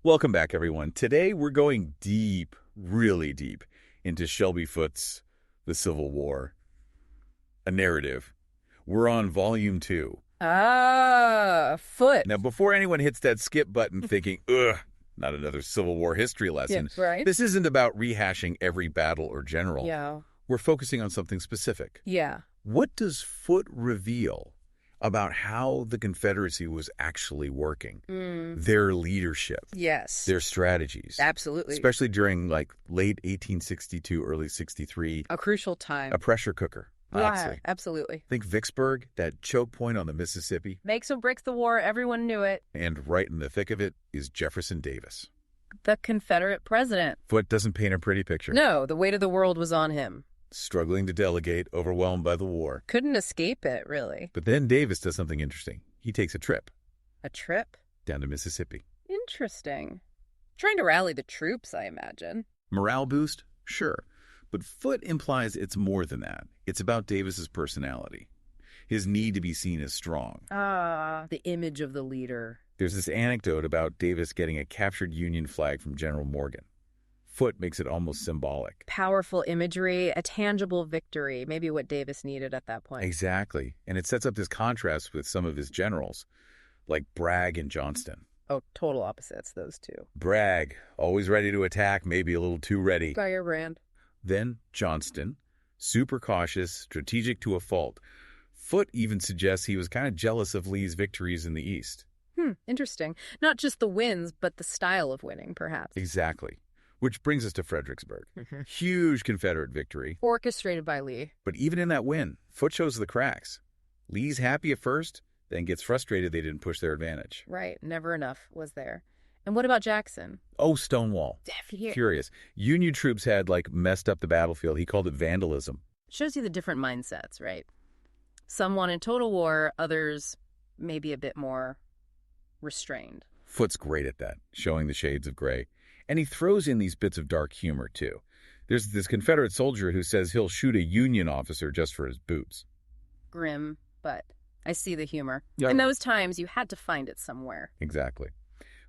Welcome back, everyone. Today we're going deep, really deep, into Shelby Foote's The Civil War, a narrative. We're on volume 2. Foote. Now, before anyone hits that skip button thinking, ugh, not another Civil War history lesson, Yeah, right. this isn't about rehashing every battle or general. Yeah. We're focusing on something specific. Yeah. What does Foote reveal about how the Confederacy was actually working? Their leadership. Yes. Their strategies. Absolutely. Especially during late 1862, early 63. A crucial time. A pressure cooker, honestly. Yeah, absolutely. Think Vicksburg, that choke point on the Mississippi. Makes or breaks the war, everyone knew it. And right in the thick of it is Jefferson Davis. The Confederate president. Foote doesn't paint a pretty picture. No, the weight of the world was on him. Struggling to delegate, overwhelmed by the war. Couldn't escape it, really. But then Davis does something interesting. He takes a trip A trip? down to Mississippi. Interesting. Trying to rally the troops, I imagine. Morale boost? Sure. But Foote implies it's more than that. It's about Davis's personality. His need to be seen as strong. The image of the leader. There's this anecdote about Davis getting a captured Union flag from General Morgan. Foote makes it almost symbolic. Powerful imagery, a tangible victory, maybe what Davis needed at that point. Exactly. And it sets up this contrast with some of his generals, like Bragg and Johnston. Oh, total opposites, those two. Bragg, always ready to attack, maybe a little too ready. Got your brand. Then Johnston, super cautious, strategic to a fault. Foote even suggests he was kind of jealous of Lee's victories in the East. Interesting. Not just the wins, but the style of winning, perhaps. Exactly. Which brings us to Fredericksburg. Huge Confederate victory. Orchestrated by Lee. But even in that win, Foote shows the cracks. Lee's happy at first, then gets frustrated they didn't push their advantage. Right. Never enough was there. And what about Jackson? Oh, Stonewall. Furious. Union troops had, messed up the battlefield. He called it vandalism. Shows you the different mindsets, right? Some wanted total war, others maybe a bit more restrained. Foote's great at that, showing the shades of gray. And he throws in these bits of dark humor, too. There's this Confederate soldier who says he'll shoot a Union officer just for his boobs. Grim, but I see the humor. Yeah. In those times, you had to find it somewhere. Exactly.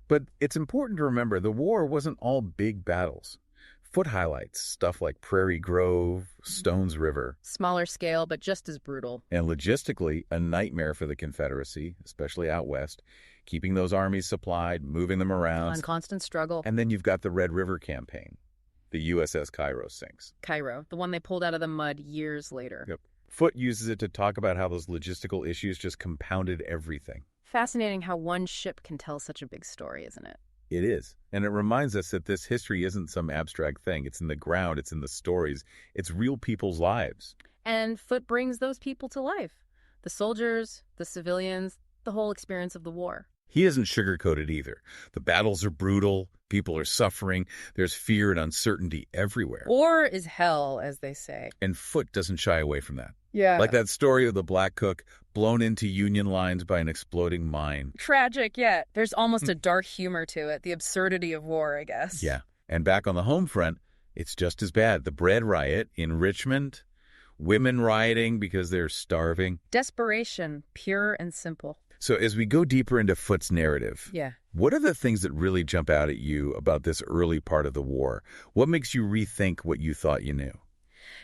But it's important to remember the war wasn't all big battles. Foote highlights stuff like Prairie Grove, Stones River. Smaller scale, but just as brutal. And logistically, a nightmare for the Confederacy, especially out west, keeping those armies supplied, moving them around. On constant struggle. And then you've got the Red River Campaign. The USS Cairo sinks. Cairo, the one they pulled out of the mud years later. Yep. Foote uses it to talk about how those logistical issues just compounded everything. Fascinating how one ship can tell such a big story, isn't it? It is. And it reminds us that this history isn't some abstract thing. It's in the ground. It's in the stories. It's real people's lives. And Foote brings those people to life. The soldiers, the civilians, the whole experience of the war. He doesn't sugarcoat it either. The battles are brutal. People are suffering. There's fear and uncertainty everywhere. War is hell, as they say. And Foote doesn't shy away from that. Yeah. Like that story of the black cook blown into Union lines by an exploding mine. Tragic, yet. There's almost a dark humor to it. The absurdity of war, I guess. Yeah. And back on the home front, it's just as bad. The bread riot in Richmond, women rioting because they're starving. Desperation, pure and simple. So as we go deeper into Foote's narrative, Yeah. what are the things that really jump out at you about this early part of the war? What makes you rethink what you thought you knew?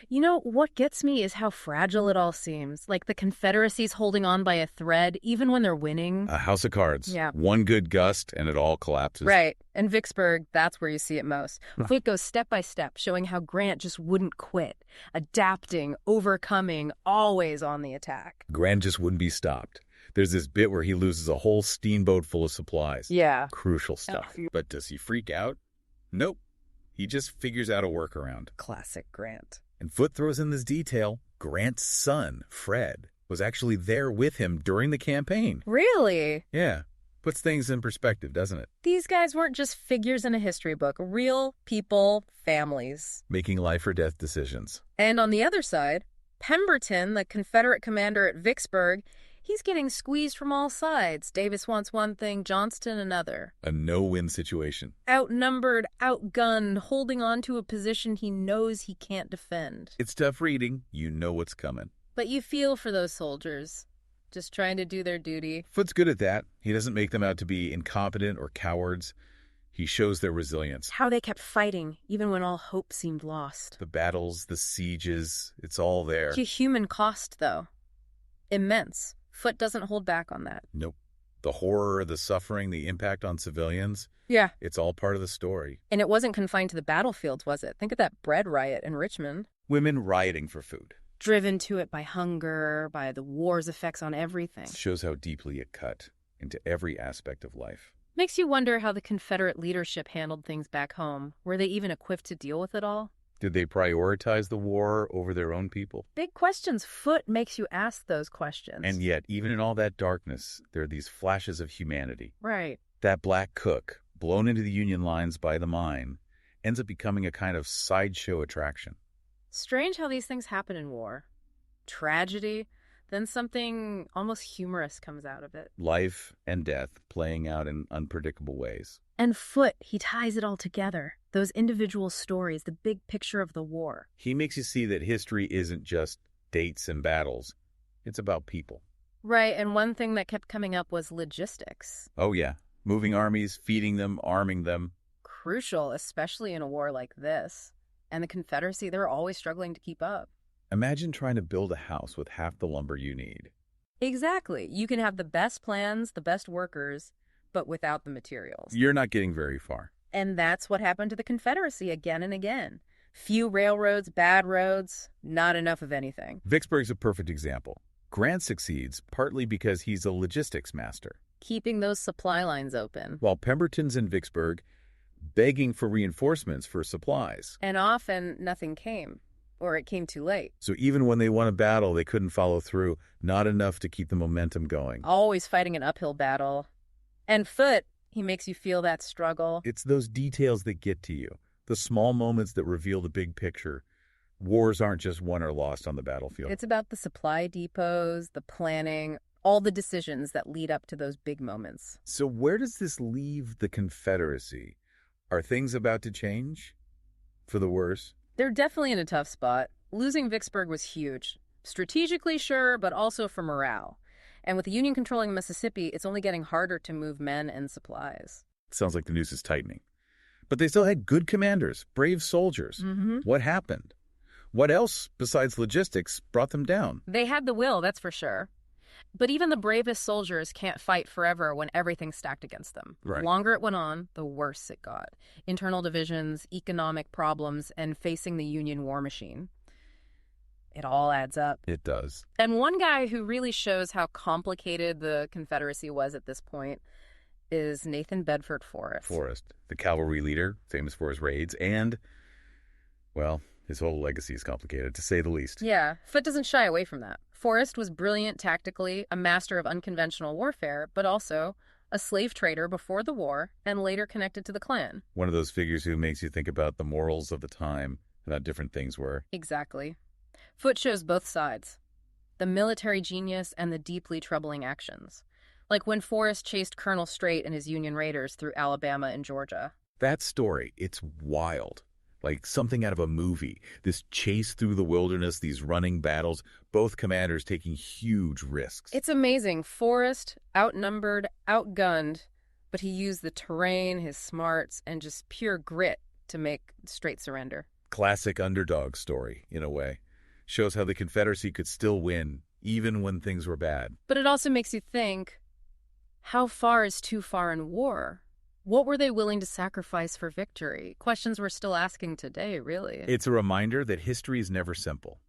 You know, what gets me is how fragile it all seems. Like the Confederacy's holding on by a thread, even when they're winning. A house of cards. Yeah. One good gust and it all collapses. Right. And Vicksburg, that's where you see it most. Foote goes step by step, showing how Grant just wouldn't quit. Adapting, overcoming, always on the attack. Grant just wouldn't be stopped. There's this bit where he loses a whole steamboat full of supplies. Yeah. Crucial stuff. But does he freak out? Nope. He just figures out a workaround. Classic Grant. And Foote throws in this detail. Grant's son, Fred, was actually there with him during the campaign. Really? Yeah. Puts things in perspective, doesn't it? These guys weren't just figures in a history book. Real people, families. Making life or death decisions. And on the other side, Pemberton, the Confederate commander at Vicksburg, he's getting squeezed from all sides. Davis wants one thing, Johnston another. A no-win situation. Outnumbered, outgunned, holding on to a position he knows he can't defend. It's tough reading. You know what's coming. But you feel for those soldiers, just trying to do their duty. Foote's good at that. He doesn't make them out to be incompetent or cowards. He shows their resilience. How they kept fighting, even when all hope seemed lost. The battles, the sieges, it's all there. To human cost, though. Immense. Foote doesn't hold back on that. Nope. The horror, the suffering, the impact on civilians, Yeah. it's all part of the story. And it wasn't confined to the battlefields, was it? Think of that bread riot in Richmond. Women rioting for food. Driven to it by hunger, by the war's effects on everything. It shows how deeply it cut into every aspect of life. Makes you wonder how the Confederate leadership handled things back home. Were they even equipped to deal with it all? Did they prioritize the war over their own people? Big questions. Foote makes you ask those questions. And yet, even in all that darkness, there are these flashes of humanity. Right. That black cook, blown into the Union lines by the mine, ends up becoming a kind of sideshow attraction. Strange how these things happen in war. Tragedy, then something almost humorous comes out of it. Life and death playing out in unpredictable ways. And Foote, he ties it all together. Those individual stories, the big picture of the war. He makes you see that history isn't just dates and battles. It's about people. Right, and one thing that kept coming up was logistics. Oh yeah, moving armies, feeding them, arming them. Crucial, especially in a war like this. And the Confederacy, they're always struggling to keep up. Imagine trying to build a house with half the lumber you need. Exactly. You can have the best plans, the best workers, but without the materials. You're not getting very far. And that's what happened to the Confederacy again and again. Few railroads, bad roads, not enough of anything. Vicksburg's a perfect example. Grant succeeds partly because he's a logistics master. Keeping those supply lines open. While Pemberton's in Vicksburg, begging for reinforcements for supplies. And often nothing came, or it came too late. So even when they won a battle, they couldn't follow through. Not enough to keep the momentum going. Always fighting an uphill battle. And Foote, he makes you feel that struggle. It's those details that get to you. The small moments that reveal the big picture. Wars aren't just won or lost on the battlefield. It's about the supply depots, the planning, all the decisions that lead up to those big moments. So where does this leave the Confederacy? Are things about to change? For the worse? They're definitely in a tough spot. Losing Vicksburg was huge. Strategically, sure, but also for morale. And with the Union controlling Mississippi, it's only getting harder to move men and supplies. Sounds like the noose is tightening. But they still had good commanders, brave soldiers. What happened? What else, besides logistics, brought them down? They had the will, that's for sure. But even the bravest soldiers can't fight forever when everything's stacked against them. Right. The longer it went on, the worse it got. Internal divisions, economic problems, and facing the Union war machine. It all adds up. It does. And one guy who really shows how complicated the Confederacy was at this point is Nathan Bedford Forrest. The cavalry leader, famous for his raids, and, well, his whole legacy is complicated, to say the least. Yeah, Foote doesn't shy away from that. Forrest was brilliant tactically, a master of unconventional warfare, but also a slave trader before the war and later connected to the Klan. One of those figures who makes you think about the morals of the time and how different things were. Exactly. Foote shows both sides, the military genius and the deeply troubling actions. Like when Forrest chased Colonel Streight and his Union raiders through Alabama and Georgia. That story, it's wild. Like something out of a movie. This chase through the wilderness, these running battles, both commanders taking huge risks. It's amazing. Forrest, outnumbered, outgunned, but he used the terrain, his smarts, and just pure grit to make Streight surrender. Classic underdog story, in a way. Shows how the Confederacy could still win, even when things were bad. But it also makes you think, how far is too far in war? What were they willing to sacrifice for victory? Questions we're still asking today, really. It's a reminder that history is never simple.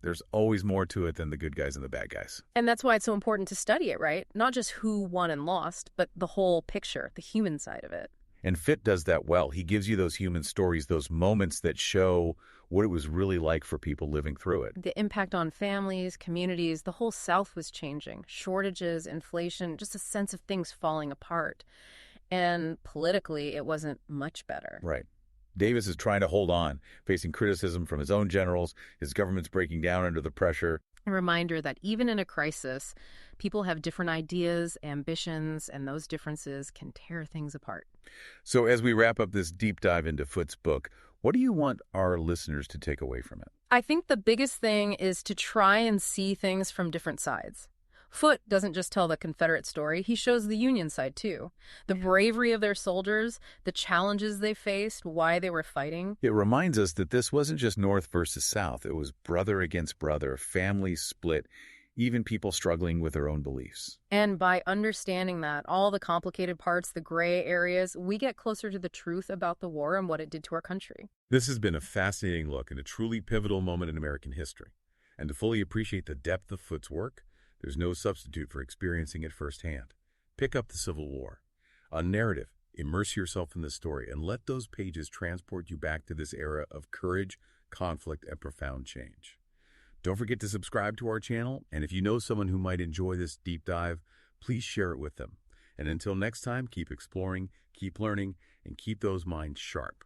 There's always more to it than the good guys and the bad guys. And that's why it's so important to study it, right? Not just who won and lost, but the whole picture, the human side of it. And Foote does that well. He gives you those human stories, those moments that show what it was really like for people living through it. The impact on families, communities, the whole South was changing. Shortages, inflation, just a sense of things falling apart. And politically, it wasn't much better. Right. Davis is trying to hold on, facing criticism from his own generals. His government's breaking down under the pressure. A reminder that even in a crisis, people have different ideas, ambitions, and those differences can tear things apart. So as we wrap up this deep dive into Foote's book, what do you want our listeners to take away from it? I think the biggest thing is to try and see things from different sides. Foote doesn't just tell the Confederate story, he shows the Union side too. The bravery of their soldiers, the challenges they faced, why they were fighting. It reminds us that this wasn't just North versus South. It was brother against brother, families split, even people struggling with their own beliefs. And by understanding that, all the complicated parts, the gray areas, we get closer to the truth about the war and what it did to our country. This has been a fascinating look at a truly pivotal moment in American history. And to fully appreciate the depth of Foote's work, there's no substitute for experiencing it firsthand. Pick up the Civil War, a narrative. Immerse yourself in the story and let those pages transport you back to this era of courage, conflict, and profound change. Don't forget to subscribe to our channel, and if you know someone who might enjoy this deep dive, please share it with them. And until next time, keep exploring, keep learning, and keep those minds sharp.